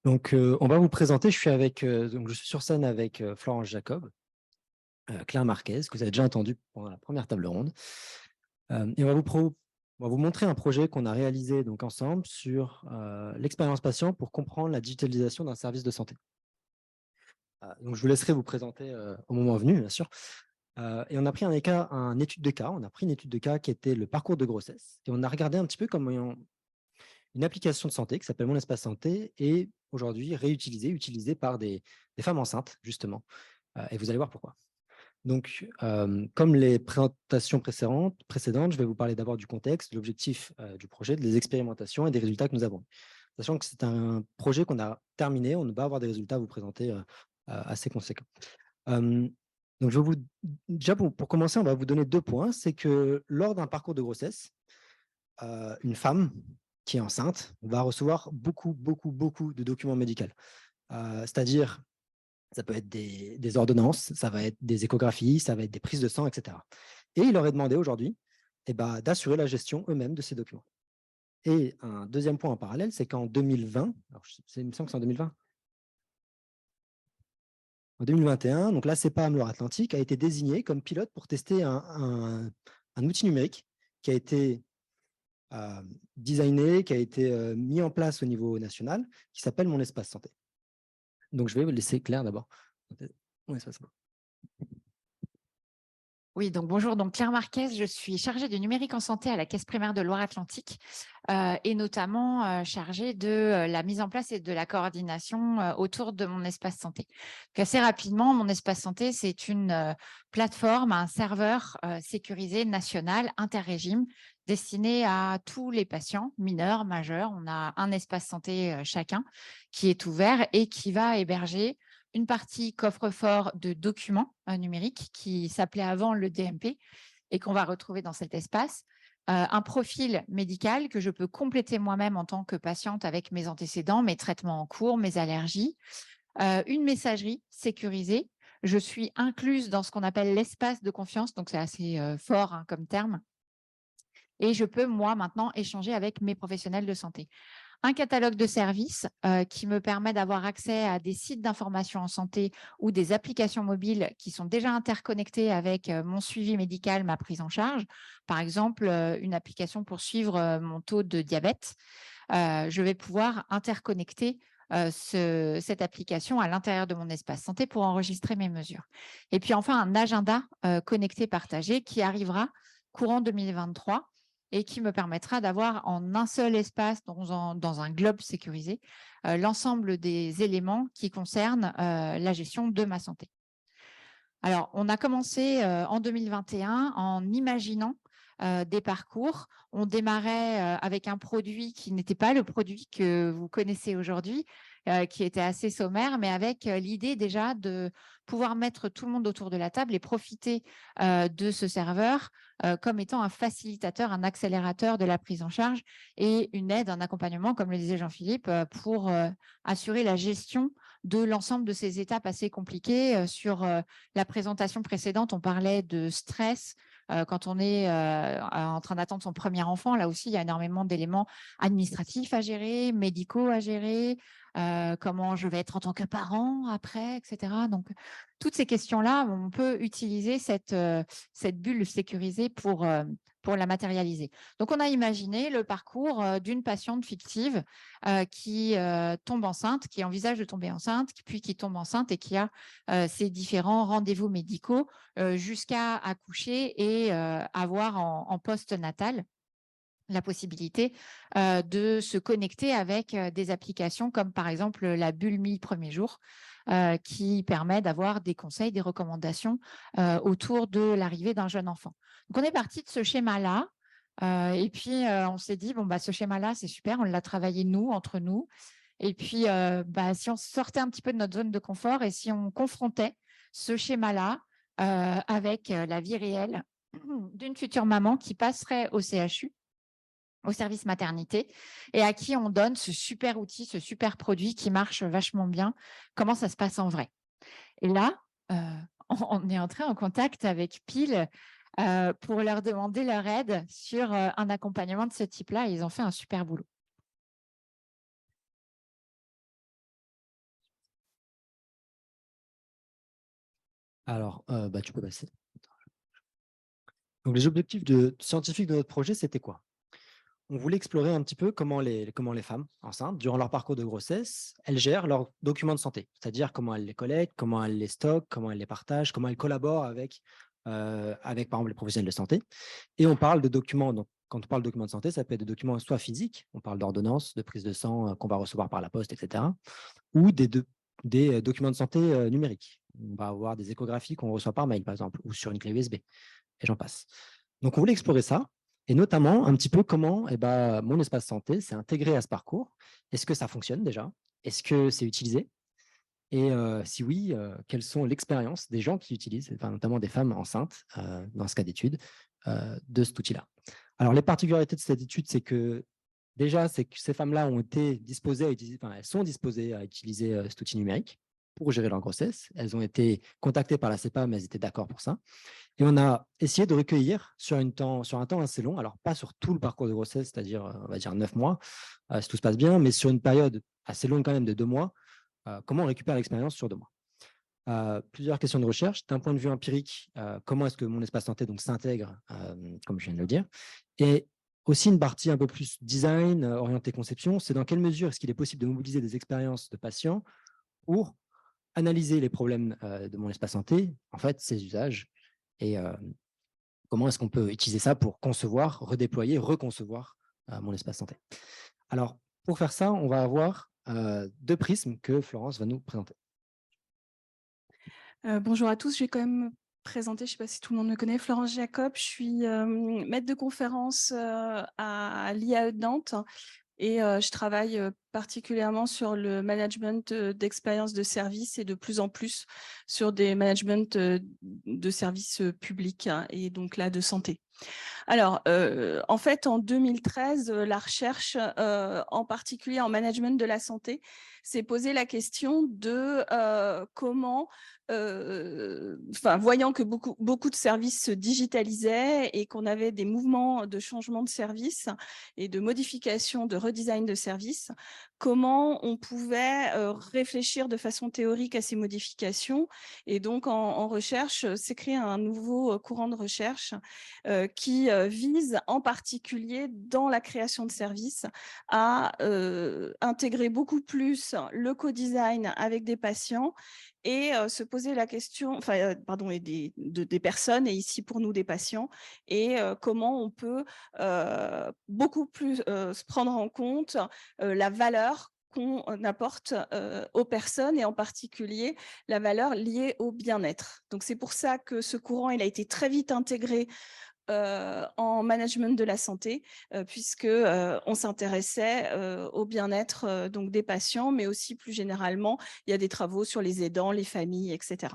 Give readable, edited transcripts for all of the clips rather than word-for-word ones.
Donc, on va vous présenter. Je suis sur scène avec Florence Jacob, Claire Marquez, que vous avez déjà entendu pendant la première table ronde. Et on va vous montrer un projet qu'on a réalisé donc ensemble sur l'expérience patient pour comprendre la digitalisation d'un service de santé. Donc, je vous laisserai vous présenter au moment venu, bien sûr. Et on a pris un étude de cas. On a pris une étude de cas qui était le parcours de grossesse. Et on a regardé un petit peu comment une application de santé qui s'appelle Mon Espace Santé est aujourd'hui utilisée par des femmes enceintes, justement. Et vous allez voir pourquoi. Donc, comme les présentations précédentes, je vais vous parler d'abord du contexte, de l'objectif du projet, des expérimentations et des résultats que nous avons. Sachant que c'est un projet qu'on a terminé, on ne va avoir des résultats à vous présenter assez conséquents. Euh, donc, déjà pour commencer, on va vous donner 2 points. C'est que lors d'un parcours de grossesse, une femme qui est enceinte va recevoir beaucoup, beaucoup, beaucoup de documents médicaux. C'est-à-dire, ça peut être des ordonnances, ça va être des échographies, ça va être des prises de sang, etc. Et il leur est demandé aujourd'hui d'assurer la gestion eux-mêmes de ces documents. Et un deuxième point en parallèle, c'est qu'en 2020, il me semble que c'est en 2020, en 2021, donc là, CEPAM Loire-Atlantique a été désigné comme pilote pour tester un outil numérique qui a été designé, qui a été mis en place au niveau national, qui s'appelle Mon Espace Santé. Donc, je vais vous laisser Claire d'abord. Mon Espace Santé. Oui, donc bonjour, donc Claire Marquez, je suis chargée du numérique en santé à la Caisse primaire de Loire-Atlantique et notamment chargée de la mise en place et de la coordination autour de mon espace santé. Donc, assez rapidement, mon espace santé, c'est une plateforme, un serveur sécurisé national interrégime destiné à tous les patients, mineurs, majeurs. On a un espace santé chacun qui est ouvert et qui va héberger une partie coffre-fort de documents numériques qui s'appelait avant le DMP et qu'on va retrouver dans cet espace. Un profil médical que je peux compléter moi-même en tant que patiente avec mes antécédents, mes traitements en cours, mes allergies. Une messagerie sécurisée. Je suis incluse dans ce qu'on appelle l'espace de confiance, donc c'est assez fort comme terme. Et je peux, moi, maintenant, échanger avec mes professionnels de santé. Un catalogue de services qui me permet d'avoir accès à des sites d'information en santé ou des applications mobiles qui sont déjà interconnectées avec mon suivi médical, ma prise en charge. Par exemple, une application pour suivre mon taux de diabète. Je vais pouvoir interconnecter cette application à l'intérieur de mon espace santé pour enregistrer mes mesures. Et puis enfin, un agenda connecté partagé qui arrivera courant 2023 et qui me permettra d'avoir en un seul espace, dans un globe sécurisé, l'ensemble des éléments qui concernent la gestion de ma santé. Alors, on a commencé en 2021 en imaginant des parcours. On démarrait avec un produit qui n'était pas le produit que vous connaissez aujourd'hui, qui était assez sommaire, mais avec l'idée déjà de pouvoir mettre tout le monde autour de la table et profiter de ce serveur comme étant un facilitateur, un accélérateur de la prise en charge et une aide, un accompagnement, comme le disait Jean-Philippe, pour assurer la gestion de l'ensemble de ces étapes assez compliquées. Sur la présentation précédente, on parlait de stress, quand on est en train d'attendre son premier enfant. Là aussi, il y a énormément d'éléments administratifs à gérer, médicaux à gérer, comment je vais être en tant que parent après, etc. Donc, toutes ces questions-là, on peut utiliser cette bulle sécurisée pour la matérialiser. Donc, on a imaginé le parcours d'une patiente fictive qui tombe enceinte, qui envisage de tomber enceinte, puis qui tombe enceinte et qui a ses différents rendez-vous médicaux jusqu'à accoucher et avoir en post-natal la possibilité de se connecter avec des applications comme par exemple la bulle premier jour qui permet d'avoir des conseils, des recommandations autour de l'arrivée d'un jeune enfant. Donc on est parti de ce schéma-là et puis on s'est dit bon bah ce schéma-là c'est super, on l'a travaillé nous entre nous et puis si on sortait un petit peu de notre zone de confort et si on confrontait ce schéma-là avec la vie réelle d'une future maman qui passerait au CHU, au service maternité, et à qui on donne ce super outil, ce super produit qui marche vachement bien. Comment ça se passe en vrai? Et là, on est entré en contact avec Pile pour leur demander leur aide sur un accompagnement de ce type-là. Et ils ont fait un super boulot. Alors, tu peux passer. Donc, les objectifs scientifiques de notre projet, c'était quoi? On voulait explorer un petit peu comment les femmes enceintes, durant leur parcours de grossesse, elles gèrent leurs documents de santé, c'est-à-dire comment elles les collectent, comment elles les stockent, comment elles les partagent, comment elles collaborent avec par exemple, les professionnels de santé. Et on parle de documents, donc quand on parle de documents de santé, ça peut être des documents soit physiques, on parle d'ordonnances, de prise de sang qu'on va recevoir par la poste, etc., ou des documents de santé numériques. On va avoir des échographies qu'on reçoit par mail, par exemple, ou sur une clé USB, et j'en passe. Donc, on voulait explorer ça, et notamment un petit peu comment mon espace santé s'est intégré à ce parcours. Est-ce que ça fonctionne déjà? Est-ce que c'est utilisé? Et si oui, quelles sont l'expérience des gens qui utilisent, enfin, notamment des femmes enceintes, dans ce cas d'étude, de cet outil-là? Alors, les particularités de cette étude, c'est que déjà, c'est que ces femmes-là ont été disposées à utiliser, enfin, elles sont disposées à utiliser cet outil numérique pour gérer leur grossesse. Elles ont été contactées par la CEPA, mais elles étaient d'accord pour ça. Et on a essayé de recueillir sur un temps assez long, alors pas sur tout le parcours de grossesse, c'est-à-dire, on va dire 9 mois, si tout se passe bien, mais sur une période assez longue quand même de 2 mois, comment on récupère l'expérience sur 2 mois. Plusieurs questions de recherche. D'un point de vue empirique, comment est-ce que mon espace santé donc s'intègre, comme je viens de le dire? Et aussi une partie un peu plus design, orientée conception, c'est dans quelle mesure est-ce qu'il est possible de mobiliser des expériences de patients pour analyser les problèmes, de mon espace santé, en fait, ses usages et comment est-ce qu'on peut utiliser ça pour concevoir, redéployer, reconcevoir, mon espace santé? Alors, pour faire ça, on va avoir, 2 prismes que Florence va nous présenter. Bonjour à tous, je vais quand même me présenter, je ne sais pas si tout le monde me connaît, Florence Jacob, je suis maître de conférence à l'IAE de Nantes et je travaille particulièrement sur le management d'expériences de service et de plus en plus sur des managements de services publics et donc là de santé. Alors, en fait, en 2013, la recherche, en particulier en management de la santé, s'est posé la question de comment, voyant que beaucoup de services se digitalisaient et qu'on avait des mouvements de changement de service et de modification, de redesign de services, comment on pouvait réfléchir de façon théorique à ces modifications. Et donc, en recherche, s'est créé un nouveau courant de recherche qui vise en particulier dans la création de services à intégrer beaucoup plus le co-design avec des patients et se poser la question, et des personnes, et ici pour nous des patients, et comment on peut beaucoup plus se prendre en compte la valeur qu'on apporte aux personnes et en particulier la valeur liée au bien-être. Donc c'est pour ça que ce courant il a été très vite intégré en management de la santé, puisque on s'intéressait au bien-être donc des patients, mais aussi plus généralement, il y a des travaux sur les aidants, les familles, etc.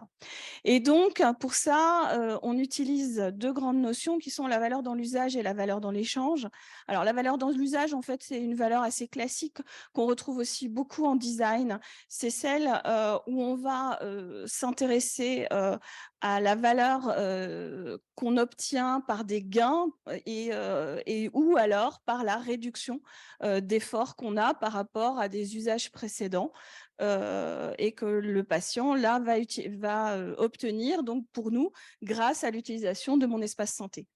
Et donc, pour ça, on utilise deux grandes notions qui sont la valeur dans l'usage et la valeur dans l'échange. Alors, la valeur dans l'usage, en fait, c'est une valeur assez classique qu'on retrouve aussi beaucoup en design. C'est celle où on va s'intéresser à la valeur qu'on obtient par des gains et ou alors par la réduction d'efforts qu'on a par rapport à des usages précédents. Et que le patient là va obtenir donc pour nous grâce à l'utilisation de mon espace santé.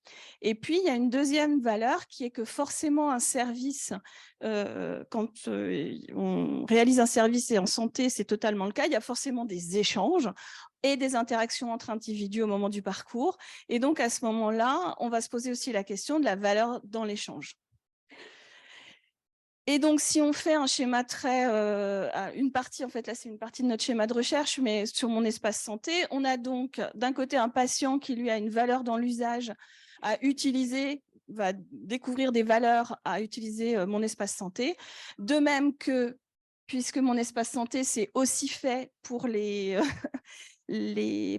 Et puis il y a une deuxième valeur qui est que forcément un service, quand on réalise un service et en santé c'est totalement le cas, il y a forcément des échanges et des interactions entre individus au moment du parcours. Et donc à ce moment-là, on va se poser aussi la question de la valeur dans l'échange. Et donc, si on fait un schéma très, une partie, en fait, là, c'est une partie de notre schéma de recherche, mais sur mon espace santé, on a donc d'un côté un patient qui, lui, a une valeur dans l'usage à utiliser, va découvrir des valeurs à utiliser mon espace santé. De même que, puisque mon espace santé, c'est aussi fait pour les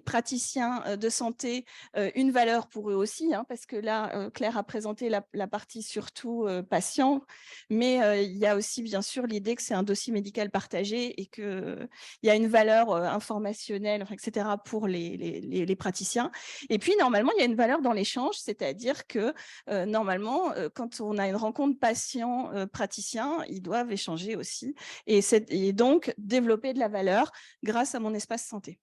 praticiens de santé, une valeur pour eux aussi, hein, parce que là, Claire a présenté la partie surtout patient, mais il y a aussi bien sûr l'idée que c'est un dossier médical partagé et qu'il y a une valeur informationnelle, etc. pour les praticiens. Et puis, normalement, il y a une valeur dans l'échange, c'est-à-dire que normalement, quand on a une rencontre patient-praticien, ils doivent échanger aussi et donc développer de la valeur grâce à mon espace santé.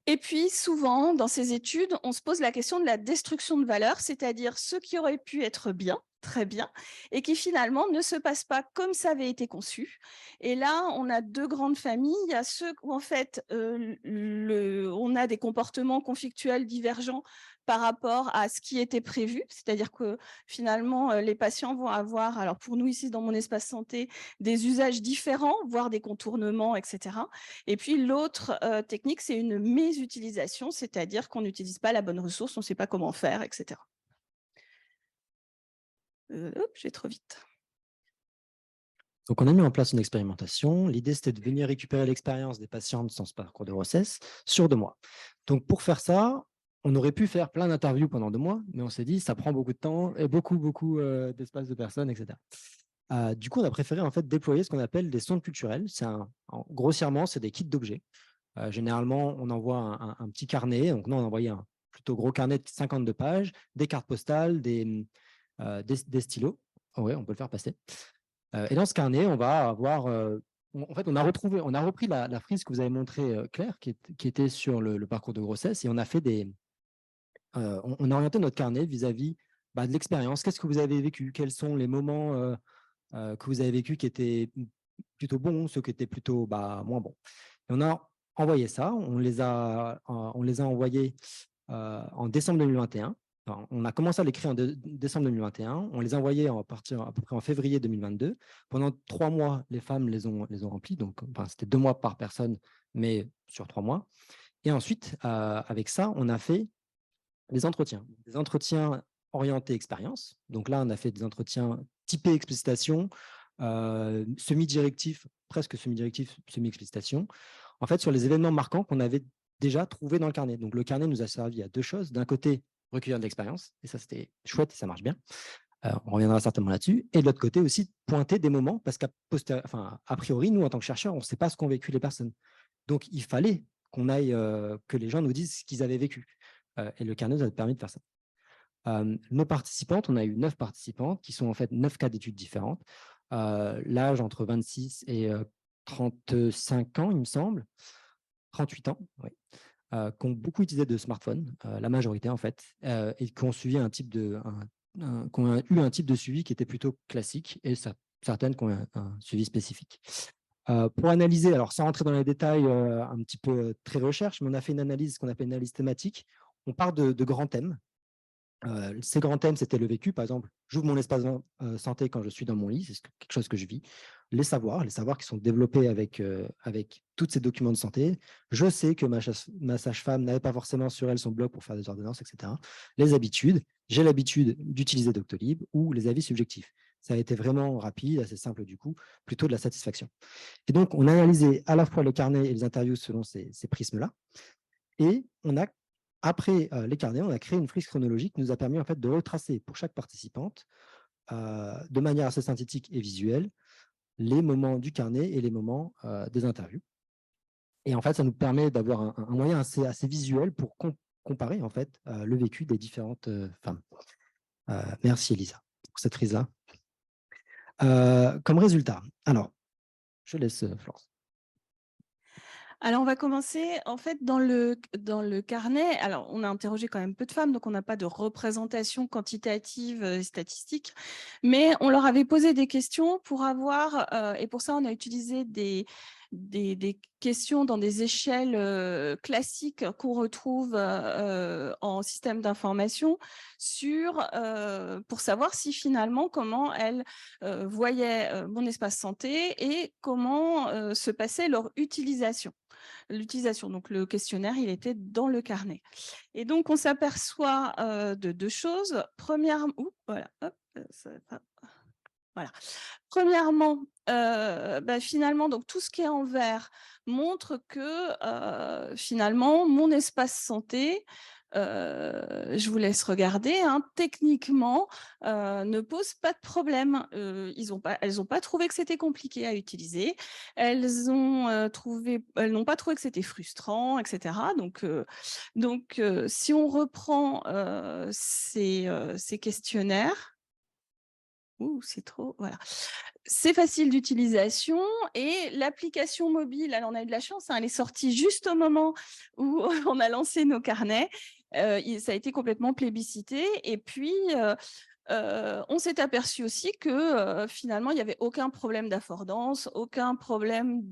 Et puis, souvent, dans ces études, on se pose la question de la destruction de valeur, c'est-à-dire ce qui aurait pu être bien, très bien, et qui finalement ne se passe pas comme ça avait été conçu. Et là, on a deux grandes familles. Il y a ceux où, en fait, on a des comportements conflictuels divergents par rapport à ce qui était prévu, c'est-à-dire que finalement, les patients vont avoir, alors pour nous ici dans mon espace santé, des usages différents, voire des contournements, etc. Et puis l'autre technique, c'est une mésutilisation, c'est-à-dire qu'on n'utilise pas la bonne ressource, on ne sait pas comment faire, etc. J'ai trop vite. Donc, on a mis en place une expérimentation. L'idée, c'était de venir récupérer l'expérience des patientes sans ce parcours de grossesse sur 2 mois. Donc, pour faire ça, on aurait pu faire plein d'interviews pendant 2 mois, mais on s'est dit, ça prend beaucoup de temps et beaucoup d'espace de personnes, etc. Du coup, on a préféré en fait déployer ce qu'on appelle des sondes culturelles. Grossièrement, c'est des kits d'objets. Généralement, on envoie un petit carnet. Donc, nous, on a envoyé un plutôt gros carnet de 52 pages, des cartes postales, des stylos. Oui, on peut le faire passer. Et dans ce carnet, on va avoir. En fait, on a repris la frise que vous avez montrée, Claire, qui était sur le parcours de grossesse, et on a fait on a orienté notre carnet vis-à-vis de l'expérience. Qu'est-ce que vous avez vécu? Quels sont les moments que vous avez vécu qui étaient plutôt bons, ceux qui étaient plutôt moins bons? Et on a envoyé ça. On les a envoyés en décembre 2021. Enfin, on a commencé à l'écrire en décembre 2021. On les a envoyés à partir à peu près en février 2022. Pendant 3 mois, les femmes les ont remplis. Donc, c'était 2 mois par personne, mais sur 3 mois. Et ensuite, avec ça, on a fait des entretiens orientés expérience. Donc là, on a fait des entretiens typés explicitation, semi-directif, presque semi-directif, semi-explicitation. En fait, sur les événements marquants qu'on avait déjà trouvés dans le carnet. Donc, le carnet nous a servi à 2 choses. D'un côté, recueillir de l'expérience, et ça, c'était chouette et ça marche bien. On reviendra certainement là-dessus. Et de l'autre côté aussi, pointer des moments, parce a priori, nous, en tant que chercheurs, on ne sait pas ce qu'ont vécu les personnes. Donc, il fallait qu'on aille, que les gens nous disent ce qu'ils avaient vécu. Et le carnet nous a permis de faire ça. Nos participantes, on a eu 9 participantes qui sont en fait 9 cas d'études différentes. L'âge entre 26 et 35 ans, il me semble. 38 ans, oui. Qui ont beaucoup utilisé de smartphones, la majorité en fait, et qui ont suivi qui ont eu un type de suivi qui était plutôt classique, et certaines qui ont un suivi spécifique. Pour analyser, alors sans rentrer dans les détails un petit peu très recherche, mais on a fait une analyse qu'on appelle une analyse thématique. On part de grands thèmes. Ces grands thèmes, c'était le vécu, par exemple, j'ouvre mon espace santé quand je suis dans mon lit, c'est quelque chose que je vis. Les savoirs qui sont développés avec tous ces documents de santé. Je sais que ma sage-femme n'avait pas forcément sur elle son blog pour faire des ordonnances, etc. Les habitudes, j'ai l'habitude d'utiliser Doctolib, ou les avis subjectifs. Ça a été vraiment rapide, assez simple du coup, plutôt de la satisfaction. Et donc, on a analysé à la fois les carnets et les interviews selon ces prismes-là. Et après les carnets, on a créé une frise chronologique qui nous a permis en fait de retracer pour chaque participante, de manière assez synthétique et visuelle, les moments du carnet et les moments des interviews. Et en fait, ça nous permet d'avoir un moyen assez visuel pour comparer en fait le vécu des différentes femmes. Merci Elisa pour cette frise-là. Comme résultat, alors, je laisse Florence. Alors, on va commencer en fait dans le carnet. Alors, on a interrogé quand même peu de femmes, donc on n'a pas de représentation quantitative et statistique, mais on leur avait posé des questions pour avoir, et pour ça, on a utilisé des questions dans des échelles classiques qu'on retrouve en système d'information pour savoir si finalement comment elles voyaient mon espace santé et comment se passait leur utilisation. Donc, le questionnaire, il était dans le carnet. Et donc, on s'aperçoit de 2 choses. Premièrement, Premièrement, finalement, donc, tout ce qui est en vert montre que finalement, mon espace santé, je vous laisse regarder, hein, techniquement, ne pose pas de problème. Elles n'ont pas trouvé que c'était compliqué à utiliser. Elles n'ont pas trouvé que c'était frustrant, etc. Donc, si on reprend ces questionnaires, c'est trop, voilà. c'est facile d'utilisation et l'application mobile, alors on a eu de la chance, hein, elle est sortie juste au moment où on a lancé nos carnets. Ça a été complètement plébiscité. Et puis, on s'est aperçu aussi que finalement, il n'y avait aucun problème d'affordance, aucun problème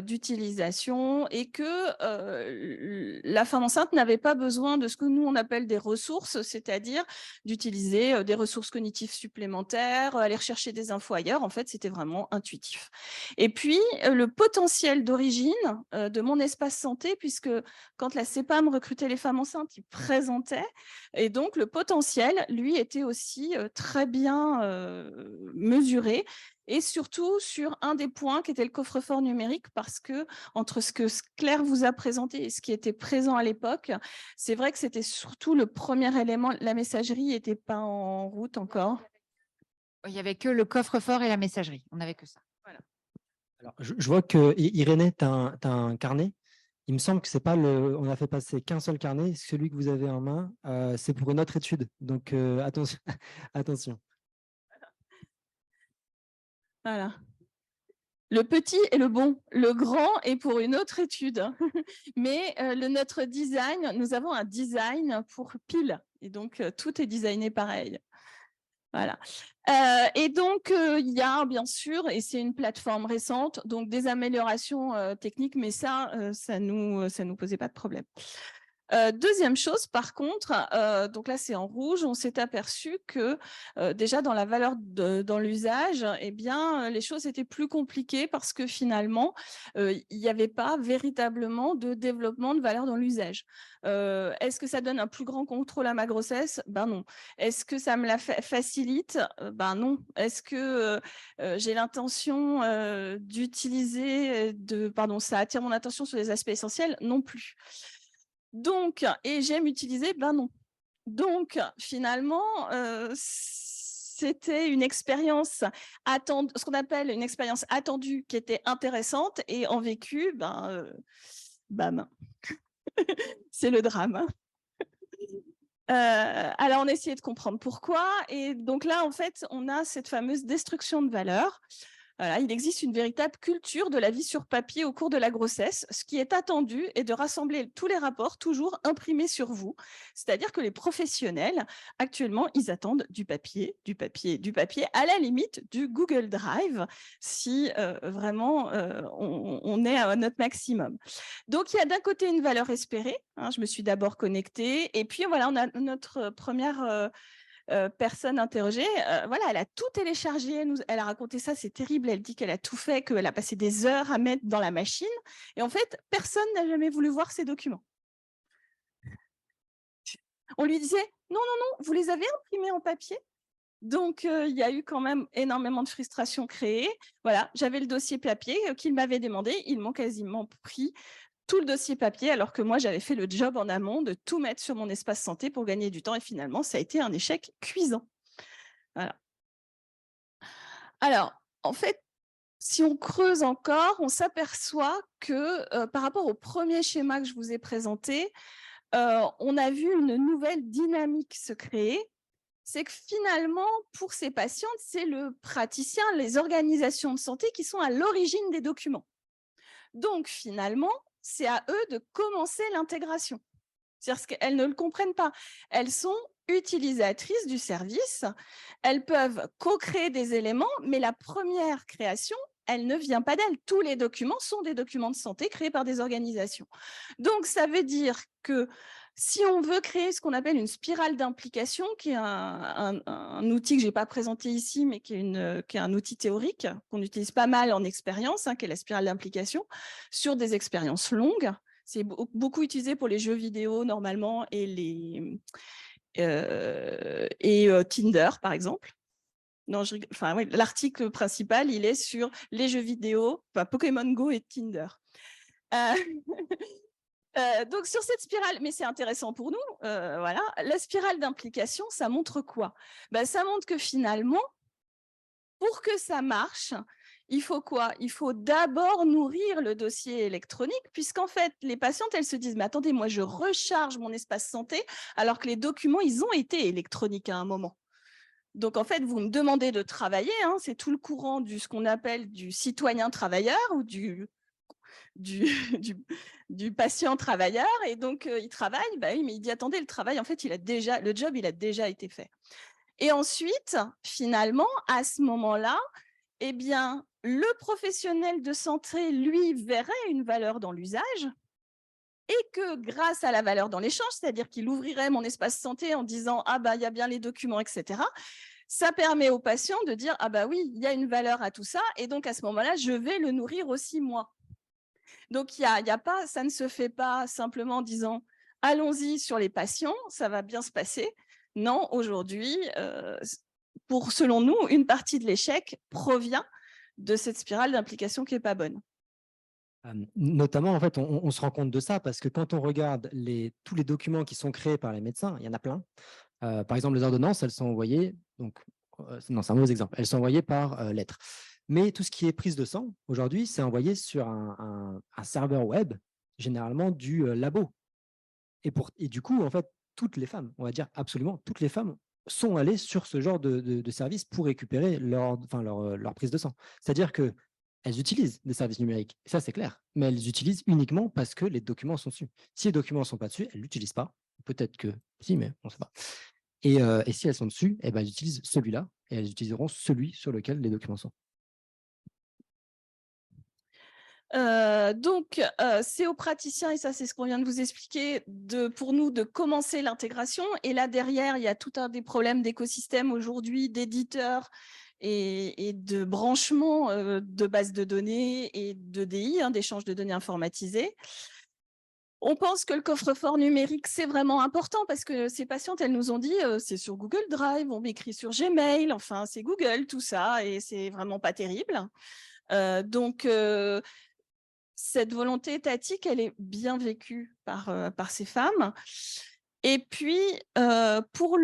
d'utilisation et que la femme enceinte n'avait pas besoin de ce que nous, on appelle des ressources, c'est-à-dire d'utiliser des ressources cognitives supplémentaires, aller rechercher des infos ailleurs. En fait, c'était vraiment intuitif. Et puis, le potentiel d'origine de mon espace santé, puisque quand la CEPAM recrutait les femmes enceintes, ils présentaient. Et donc, le potentiel, lui, était aussi très bien mesuré. Et surtout sur un des points qui était le coffre-fort numérique, parce que entre ce que Claire vous a présenté et ce qui était présent à l'époque, c'est vrai que c'était surtout le premier élément. La messagerie n'était pas en route encore. Il n'y avait que le coffre-fort et la messagerie. On n'avait que ça. Voilà. Alors, je vois que Irénée, tu as un carnet. Il me semble que c'est pas on a fait passer qu'un seul carnet. Celui que vous avez en main, c'est pour une autre étude. Donc, attention. Attention. Voilà. Le petit est le bon, le grand est pour une autre étude. Mais notre design, nous avons un design pour pile. Et donc, tout est designé pareil. Voilà. Et donc, il y a bien sûr, et c'est une plateforme récente, donc des améliorations techniques, mais ça nous posait pas de problème. Deuxième chose, par contre, donc là c'est en rouge, on s'est aperçu que déjà dans la valeur dans l'usage, eh bien les choses étaient plus compliquées parce que finalement il n'y avait pas véritablement de développement de valeur dans l'usage. Est-ce que ça donne un plus grand contrôle à ma grossesse? Ben non. Est-ce que ça me la facilite? Ben non. Est-ce que j'ai l'intention d'utiliser, ça attire mon attention sur les aspects essentiels? Non plus. Donc, et j'aime utiliser, ben non. Donc, finalement, c'était une expérience attendue, ce qu'on appelle une expérience attendue qui était intéressante et en vécu, bam, c'est le drame. Alors, on a essayé de comprendre pourquoi. Et donc là, en fait, on a cette fameuse destruction de valeur. Voilà, il existe une véritable culture de la vie sur papier au cours de la grossesse. Ce qui est attendu est de rassembler tous les rapports toujours imprimés sur vous. C'est-à-dire que les professionnels, actuellement, ils attendent du papier, à la limite du Google Drive, si vraiment on est à notre maximum. Donc, il y a d'un côté une valeur espérée. Hein, je me suis d'abord connectée. Et puis, voilà, on a notre première... personne interrogée, voilà, elle a tout téléchargé, elle a raconté ça, c'est terrible, elle dit qu'elle a tout fait, qu'elle a passé des heures à mettre dans la machine, et en fait, personne n'a jamais voulu voir ces documents. On lui disait, non, vous les avez imprimés en papier? Donc, il y a eu quand même énormément de frustration créée. Voilà, j'avais le dossier papier qu'ils m'avaient demandé, ils m'ont quasiment pris tout le dossier papier, alors que moi, j'avais fait le job en amont de tout mettre sur mon espace santé pour gagner du temps. Et finalement, ça a été un échec cuisant. Voilà. Alors, en fait, si on creuse encore, on s'aperçoit que par rapport au premier schéma que je vous ai présenté, on a vu une nouvelle dynamique se créer. C'est que finalement, pour ces patientes, c'est le praticien, les organisations de santé qui sont à l'origine des documents. Donc, finalement, c'est à eux de commencer l'intégration. C'est-à-dire qu'elles ne le comprennent pas. Elles sont utilisatrices du service, elles peuvent co-créer des éléments, mais la première création, elle ne vient pas d'elles. Tous les documents sont des documents de santé créés par des organisations. Donc, ça veut dire que si on veut créer ce qu'on appelle une spirale d'implication, qui est un outil que je n'ai pas présenté ici, mais qui est un outil théorique qu'on utilise pas mal en expérience, qui est la spirale d'implication, sur des expériences longues. C'est beaucoup utilisé pour les jeux vidéo normalement et Tinder, par exemple. Non, oui, l'article principal, il est sur les jeux vidéo, Pokémon Go et Tinder. Donc, sur cette spirale, mais c'est intéressant pour nous, voilà, la spirale d'implication, ça montre quoi? Ça montre que finalement, pour que ça marche, il faut quoi? Il faut d'abord nourrir le dossier électronique, puisqu'en fait, les patientes, elles se disent, mais attendez, moi, je recharge mon espace santé, alors que les documents, ils ont été électroniques à un moment. Donc, en fait, vous me demandez de travailler, hein, c'est tout le courant ce qu'on appelle du citoyen travailleur ou du, du patient travailleur. Et donc, il travaille, bah oui, mais il dit, attendez, le travail, en fait, le job, il a déjà été fait. Et ensuite, finalement, à ce moment-là, eh bien, le professionnel de santé, lui, verrait une valeur dans l'usage et que grâce à la valeur dans l'échange, c'est-à-dire qu'il ouvrirait mon espace santé en disant « Ah bah, il y a bien les documents, etc. », ça permet au patient de dire « Ah bah oui, il y a une valeur à tout ça et donc à ce moment-là, je vais le nourrir aussi moi ». Donc, y a pas, ça ne se fait pas simplement en disant « Allons-y sur les patients, ça va bien se passer ». Non, aujourd'hui, selon nous, une partie de l'échec provient de cette spirale d'implication qui n'est pas bonne. Notamment, en fait, on se rend compte de ça parce que quand on regarde tous les documents qui sont créés par les médecins, il y en a plein. Par exemple, les ordonnances, elles sont envoyées, donc, non, c'est un mauvais exemple, elles sont envoyées par lettre. Mais tout ce qui est prise de sang, aujourd'hui, c'est envoyé sur un serveur web, généralement du labo. Et du coup, en fait, toutes les femmes, on va dire absolument toutes les femmes, sont allées sur ce genre de service pour récupérer leur prise de sang. C'est-à-dire que elles utilisent des services numériques, ça c'est clair, mais elles utilisent uniquement parce que les documents sont dessus. Si les documents ne sont pas dessus, elles ne l'utilisent pas. Peut-être que si, mais on ne sait pas. Et si elles sont dessus, eh ben, elles utilisent celui-là et elles utiliseront celui sur lequel les documents sont. Donc, c'est aux praticiens, et ça c'est ce qu'on vient de vous expliquer, pour nous de commencer l'intégration. Et là derrière, il y a tout un des problèmes d'écosystème aujourd'hui, d'éditeurs et de branchement de bases de données et d'EDI, hein, d'échange de données informatisées. On pense que le coffre-fort numérique, c'est vraiment important parce que ces patientes, elles nous ont dit c'est sur Google Drive, on m'écrit sur Gmail, enfin c'est Google tout ça et c'est vraiment pas terrible. Donc, cette volonté étatique, elle est bien vécue par ces femmes. Et puis, pour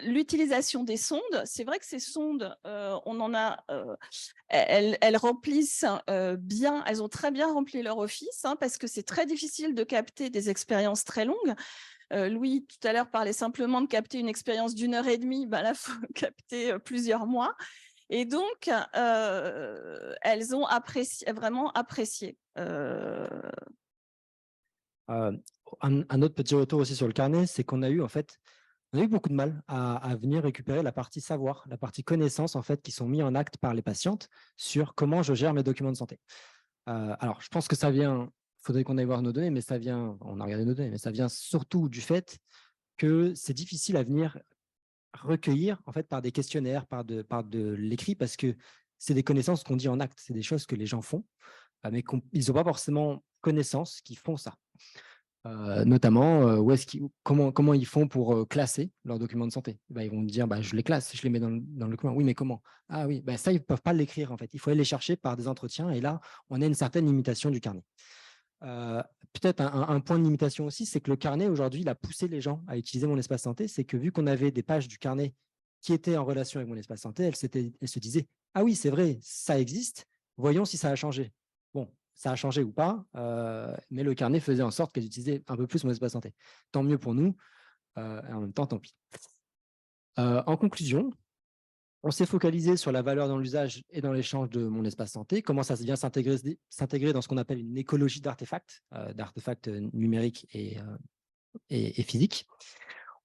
l'utilisation des sondes, c'est vrai que ces sondes, on en a, elles remplissent bien, elles ont très bien rempli leur office, hein, parce que c'est très difficile de capter des expériences très longues. Louis, tout à l'heure, parlait simplement de capter une expérience d'1 heure et demie. Ben là, il faut capter plusieurs mois. Et donc, elles ont vraiment apprécié. Un autre petit retour aussi sur le carnet, c'est qu'on a eu beaucoup de mal à venir récupérer la partie savoir, la partie connaissance en fait, qui sont mis en acte par les patientes sur comment je gère mes documents de santé. Alors, je pense que ça vient, il faudrait qu'on aille voir nos données, mais ça vient, on a regardé nos données, mais ça vient surtout du fait que c'est difficile à venir recueillir en fait par des questionnaires, par de l'écrit, parce que c'est des connaissances qu'on dit en acte, c'est des choses que les gens font, mais ils n'ont pas forcément connaissance qu'ils font ça. Notamment, comment ils font pour classer leurs documents de santé. Ils vont dire, je les classe, je les mets dans le document. Oui, mais comment? Ah oui, ça, ils ne peuvent pas l'écrire en fait. Il faut aller les chercher par des entretiens et là, on a une certaine limitation du carnet. Peut-être un point de limitation aussi, c'est que le carnet, aujourd'hui, il a poussé les gens à utiliser mon espace santé. C'est que vu qu'on avait des pages du carnet qui étaient en relation avec mon espace santé, elles se disaient, ah oui, c'est vrai, ça existe, voyons si ça a changé. Bon, ça a changé ou pas, mais le carnet faisait en sorte qu'elles utilisaient un peu plus mon espace santé. Tant mieux pour nous, et en même temps, tant pis. En conclusion, on s'est focalisé sur la valeur dans l'usage et dans l'échange de mon espace santé, comment ça vient s'intégrer dans ce qu'on appelle une écologie d'artefacts, numériques et physiques.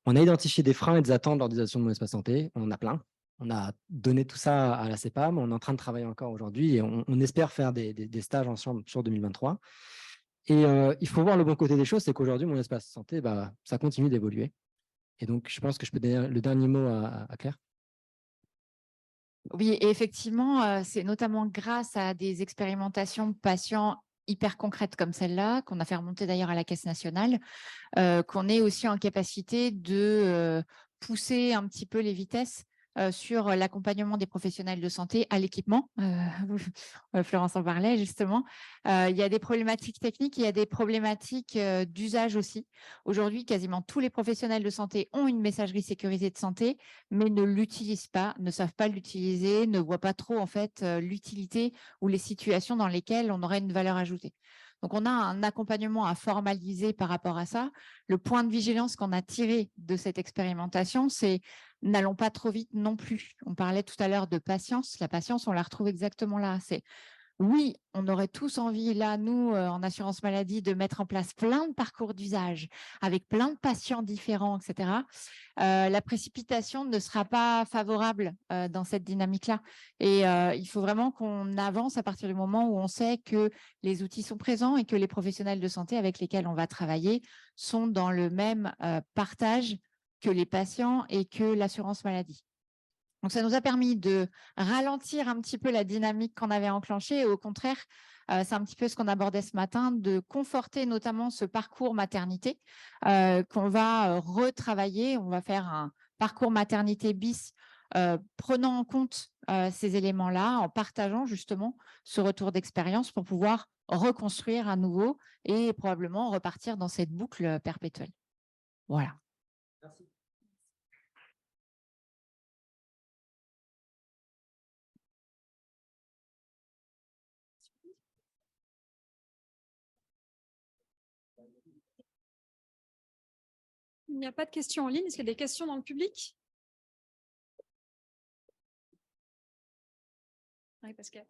On a identifié des freins et des attentes lors de l'utilisation de mon espace santé, on en a plein. On a donné tout ça à la CEPAM, on est en train de travailler encore aujourd'hui et on espère faire des stages ensemble sur 2023. Et il faut voir le bon côté des choses, c'est qu'aujourd'hui, mon espace santé, ça continue d'évoluer. Et donc, je pense que je peux donner le dernier mot à Claire. Oui, et effectivement, c'est notamment grâce à des expérimentations patients hyper concrètes comme celle-là, qu'on a fait remonter d'ailleurs à la Caisse nationale, qu'on est aussi en capacité de pousser un petit peu les vitesses sur l'accompagnement des professionnels de santé à l'équipement. Florence en parlait justement. Il y a des problématiques techniques, il y a des problématiques d'usage aussi. Aujourd'hui, quasiment tous les professionnels de santé ont une messagerie sécurisée de santé, mais ne l'utilisent pas, ne savent pas l'utiliser, ne voient pas trop en fait l'utilité ou les situations dans lesquelles on aurait une valeur ajoutée. Donc, on a un accompagnement à formaliser par rapport à ça. Le point de vigilance qu'on a tiré de cette expérimentation, c'est n'allons pas trop vite non plus. On parlait tout à l'heure de patience. La patience, on la retrouve exactement là. C'est oui, on aurait tous envie, là, nous, en assurance maladie, de mettre en place plein de parcours d'usage avec plein de patients différents, etc. La précipitation ne sera pas favorable dans cette dynamique-là. Et il faut vraiment qu'on avance à partir du moment où on sait que les outils sont présents et que les professionnels de santé avec lesquels on va travailler sont dans le même partage que les patients et que l'assurance maladie. Donc, ça nous a permis de ralentir un petit peu la dynamique qu'on avait enclenchée. Et au contraire, c'est un petit peu ce qu'on abordait ce matin, de conforter notamment ce parcours maternité qu'on va retravailler. On va faire un parcours maternité bis prenant en compte ces éléments-là, en partageant justement ce retour d'expérience pour pouvoir reconstruire à nouveau et probablement repartir dans cette boucle perpétuelle. Voilà. Merci. Il n'y a pas de questions en ligne. Est-ce qu'il y a des questions dans le public? Oui, Pascal.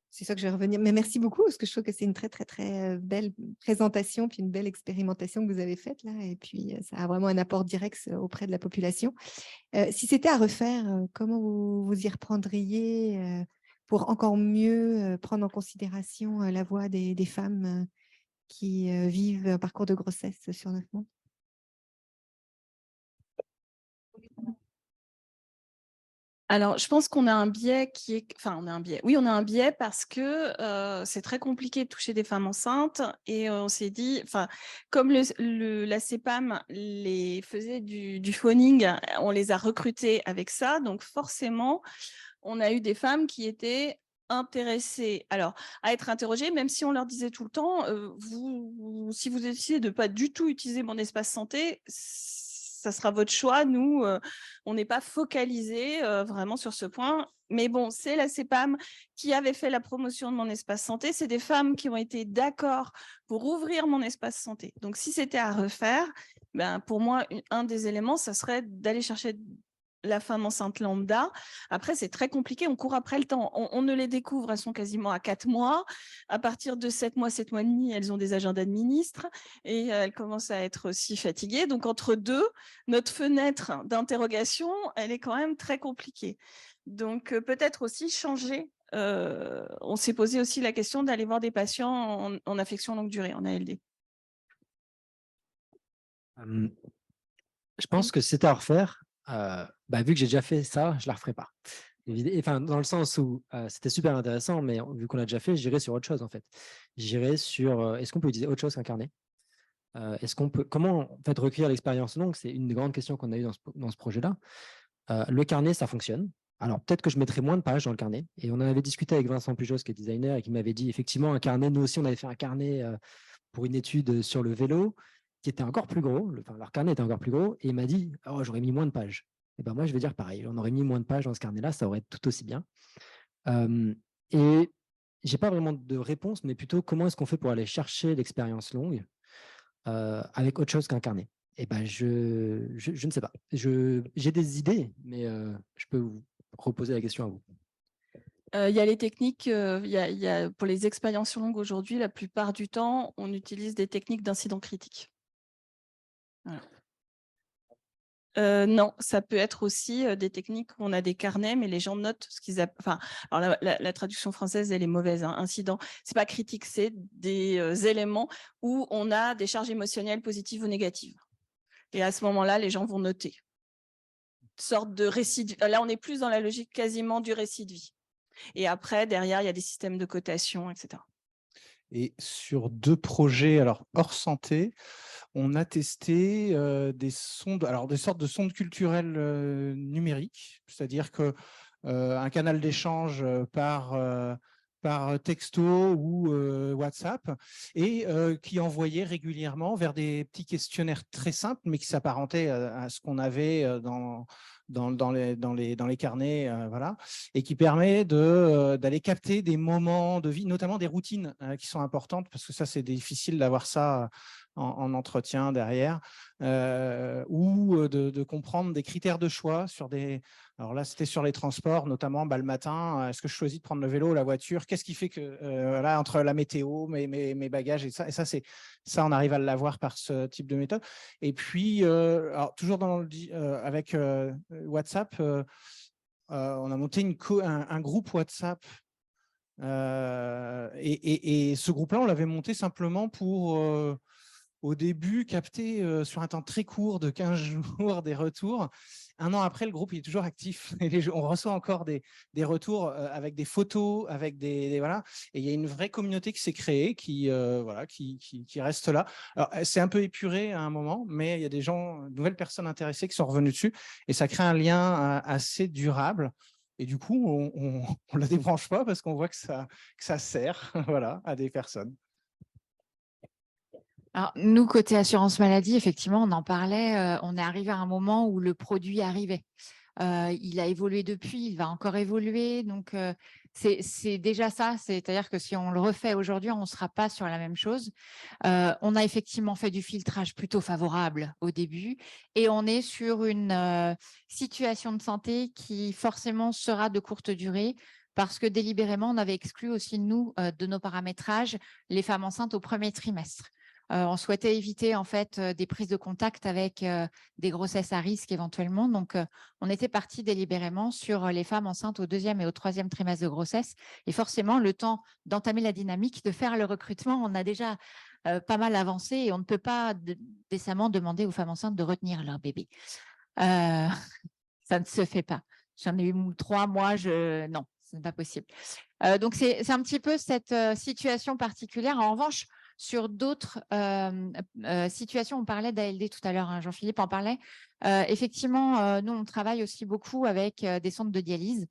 C'est ça que je vais revenir. Mais merci beaucoup, parce que je trouve que c'est une très, très, très belle présentation, puis une belle expérimentation que vous avez faite là. Et puis, ça a vraiment un apport direct auprès de la population. Si c'était à refaire, comment vous y reprendriez pour encore mieux prendre en considération la voix des femmes qui vivent un parcours de grossesse sur 9 mois? Alors, je pense qu'on a un biais qui est… Enfin, on a un biais. Oui, on a un biais parce que c'est très compliqué de toucher des femmes enceintes. Et on s'est dit, enfin, comme la CEPAM les faisait du phoning, on les a recrutées avec ça. Donc, forcément, on a eu des femmes qui étaient intéressées à être interrogées, même si on leur disait tout le temps, si vous décidez de ne pas du tout utiliser mon espace santé, ça sera votre choix. Nous, on n'est pas focalisé vraiment sur ce point. Mais bon, c'est la CEPAM qui avait fait la promotion de mon espace santé. C'est des femmes qui ont été d'accord pour ouvrir mon espace santé. Donc, si c'était à refaire, ben, pour moi, un des éléments, ça serait d'aller chercher la femme enceinte lambda. Après, c'est très compliqué. On court après le temps. On ne les découvre. Elles sont quasiment à 4 mois. À partir de 7 mois et demi, elles ont des agendas de ministres et elles commencent à être aussi fatiguées. Donc, entre deux, notre fenêtre d'interrogation, elle est quand même très compliquée. Donc, peut-être aussi changer. On s'est posé aussi la question d'aller voir des patients en affection longue durée, en ALD. Je pense que si c'était à refaire, vu que j'ai déjà fait ça, je ne la referai pas. Enfin, dans le sens où c'était super intéressant, mais vu qu'on l'a déjà fait, j'irai sur autre chose en fait. J'irai sur est-ce qu'on peut utiliser autre chose qu'un carnet? Comment en fait recueillir l'expérience longue? C'est une des grandes questions qu'on a eues dans ce projet-là. Le carnet, ça fonctionne. Alors peut-être que je mettrai moins de pages dans le carnet. Et on en avait discuté avec Vincent Pujos, qui est designer, et qui m'avait dit effectivement un carnet. Nous aussi, on avait fait un carnet pour une étude sur le vélo, qui était encore plus gros. Leur carnet était encore plus gros. Et il m'a dit oh, j'aurais mis moins de pages. Et ben moi, je vais dire pareil. On aurait mis moins de pages dans ce carnet-là, ça aurait été tout aussi bien. Et j'ai pas vraiment de réponse, mais plutôt comment est-ce qu'on fait pour aller chercher l'expérience longue avec autre chose qu'un carnet? Et ben je ne sais pas. J'ai des idées, mais je peux vous reposer la question à vous. Il y a les techniques, pour les expériences longues aujourd'hui, la plupart du temps, on utilise des techniques d'incident critique. Voilà. Non, ça peut être aussi des techniques où on a des carnets, mais les gens notent ce qu'ils appellent. Enfin, alors la traduction française, elle est mauvaise. Hein. Incident, c'est pas critique, c'est des éléments où on a des charges émotionnelles positives ou négatives. Et à ce moment-là, les gens vont noter. Une sorte de récit. Là, on est plus dans la logique quasiment du récit de vie. Et après, derrière, il y a des systèmes de cotation, etc. Et sur 2 projets hors santé, on a testé des sondes, des sortes de sondes culturelles numériques, c'est-à-dire qu'un canal d'échange par texto ou WhatsApp, et qui envoyait régulièrement vers des petits questionnaires très simples, mais qui s'apparentaient à ce qu'on avait dans les carnets, voilà, et qui permet d'aller capter des moments de vie, notamment des routines qui sont importantes, parce que ça, c'est difficile d'avoir ça en entretien derrière, ou de comprendre des critères de choix sur des… Alors là, c'était sur les transports, notamment le matin, est-ce que je choisis de prendre le vélo ou la voiture? Qu'est-ce qui fait que, voilà, entre la météo, mes bagages et ça, ça, on arrive à l'avoir par ce type de méthode. Et puis, alors, toujours avec WhatsApp, on a monté un groupe WhatsApp. Et ce groupe-là, on l'avait monté simplement pour, au début, capter sur un temps très court de 15 jours des retours. Un an après, le groupe il est toujours actif. Et on reçoit encore des retours avec des photos, avec voilà. Et il y a une vraie communauté qui s'est créée, voilà, qui reste là. Alors, c'est un peu épuré à un moment, mais il y a des gens, de nouvelles personnes intéressées qui sont revenues dessus. Et ça crée un lien assez durable. Et du coup, on ne la débranche pas parce qu'on voit que ça sert voilà, à des personnes. Alors, nous, côté assurance maladie, effectivement, on en parlait, on est arrivé à un moment où le produit arrivait. Il a évolué depuis, il va encore évoluer. Donc, c'est déjà ça. C'est-à-dire que si on le refait aujourd'hui, on ne sera pas sur la même chose. On a effectivement fait du filtrage plutôt favorable au début et on est sur une situation de santé qui forcément sera de courte durée parce que délibérément, on avait exclu aussi, nous, de nos paramétrages, les femmes enceintes au premier trimestre. On souhaitait éviter en fait des prises de contact avec des grossesses à risque éventuellement. Donc, on était parti délibérément sur les femmes enceintes au 2e et au 3e trimestre de grossesse. Et forcément, le temps d'entamer la dynamique, de faire le recrutement, on a déjà pas mal avancé et on ne peut pas décemment demander aux femmes enceintes de retenir leur bébé. Ça ne se fait pas. J'en ai eu 3 mois, non, ce n'est pas possible. Donc, c'est un petit peu cette situation particulière. En revanche, sur d'autres situations, on parlait d'ALD tout à l'heure, hein, Jean-Philippe en parlait. Effectivement, nous, on travaille aussi beaucoup avec des centres de dialyse.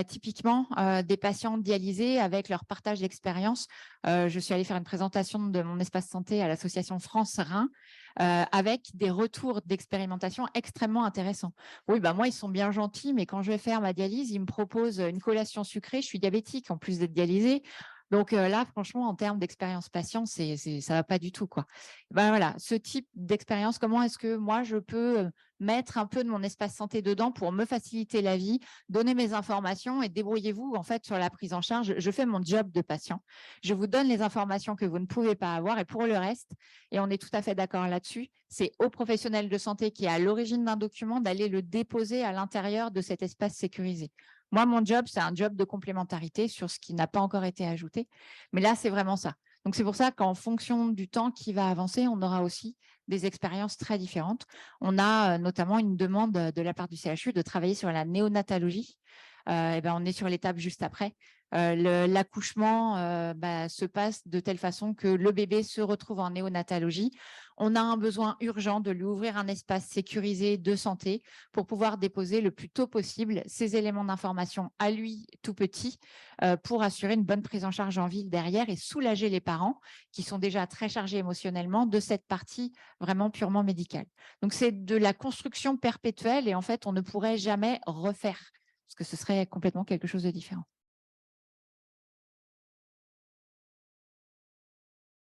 Typiquement, des patients dialysés avec leur partage d'expérience. Je suis allée faire une présentation de mon espace santé à l'association France Rhin avec des retours d'expérimentation extrêmement intéressants. Oui, moi, ils sont bien gentils, mais quand je vais faire ma dialyse, ils me proposent une collation sucrée. Je suis diabétique en plus d'être dialysée. Donc là, franchement, en termes d'expérience patient, ça ne va pas du tout, quoi. Voilà, ce type d'expérience, comment est-ce que moi, je peux mettre un peu de mon espace santé dedans pour me faciliter la vie, donner mes informations et débrouillez-vous en fait sur la prise en charge. Je fais mon job de patient. Je vous donne les informations que vous ne pouvez pas avoir et pour le reste, et on est tout à fait d'accord là-dessus, c'est au professionnel de santé qui est à l'origine d'un document d'aller le déposer à l'intérieur de cet espace sécurisé. Moi, mon job, c'est un job de complémentarité sur ce qui n'a pas encore été ajouté. Mais là, c'est vraiment ça. Donc, c'est pour ça qu'en fonction du temps qui va avancer, on aura aussi des expériences très différentes. On a notamment une demande de la part du CHU de travailler sur la néonatologie. On est sur l'étape juste après. L'accouchement se passe de telle façon que le bébé se retrouve en néonatologie. On a un besoin urgent de lui ouvrir un espace sécurisé de santé pour pouvoir déposer le plus tôt possible ces éléments d'information à lui tout petit pour assurer une bonne prise en charge en ville derrière et soulager les parents qui sont déjà très chargés émotionnellement de cette partie vraiment purement médicale. Donc, c'est de la construction perpétuelle et en fait, on ne pourrait jamais refaire parce que ce serait complètement quelque chose de différent.